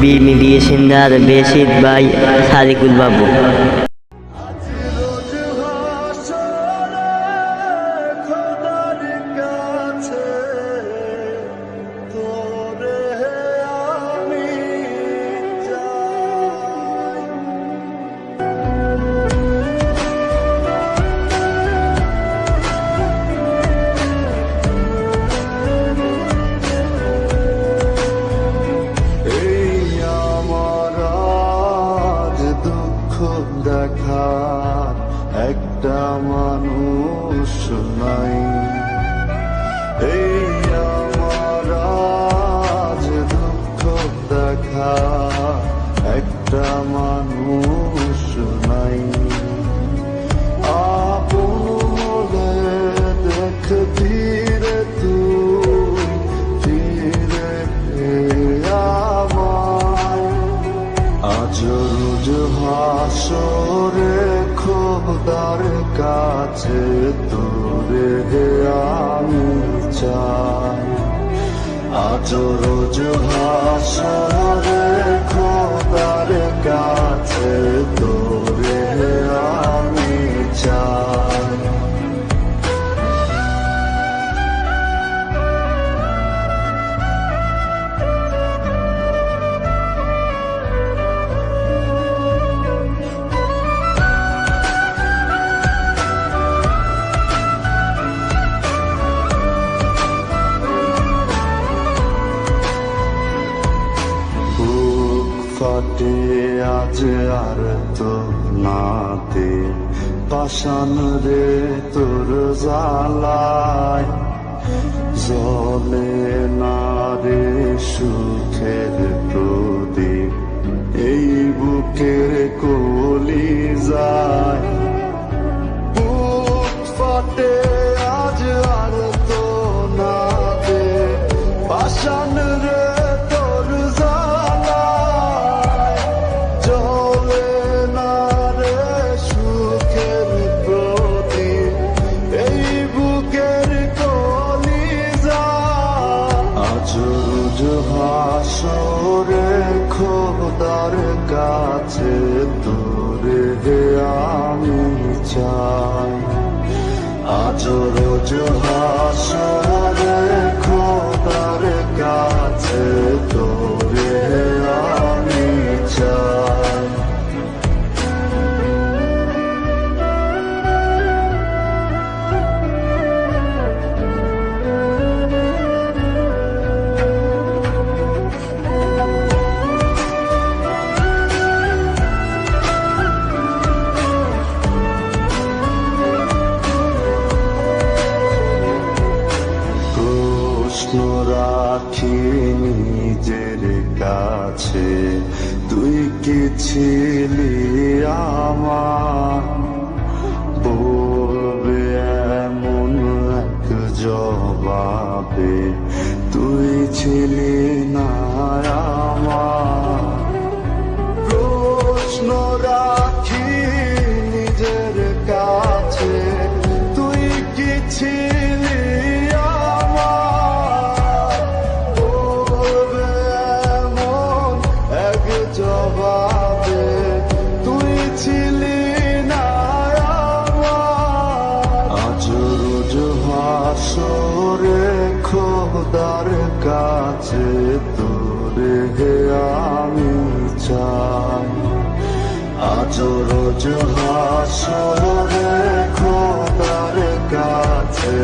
B মিডিয়েশনদার বেশিদ ভাই সাদিকুল বাবু। দেখার একটা মানুষ নাই, এই আমার আজ দুঃখ দেখার একটা মানুষ নাই। আপন বলে দেখতি রে তুই ফিরে আমায়, আজ রোজ হাসরে খোদার কাছে তোরে আমি চাই। আজ রোজ হাসরে খোদার কাছে তোরে আমি চাই। ফাটে আজ আর তো নাতে পাষাণ রে তোর জ্বালায়, জলে না রে সুখের প্রদীপ এই বুকের কলি যায়। বুক ফাটে আজ আর তো নাতে পাষাণ রে হাসরে খোদার কাছে তোরে আমি চাই। আজ রোজ হাসরে খোদার কাছে তোরে আমি চাই। রাখি নিজের কাছে তুই কি ছিলি আমার, বলবে এমন এক জবাবে তুই ছিলি না আমার। প্রশ্ন রাখি নিজের কাছে তুই কি ছিলি জবাবে তুই ছিলি না আমার। আজ রোজ হাসরে খোদার কাছে তোরে আমি চাই। আজ রোজ হাসরে খোদার কাছে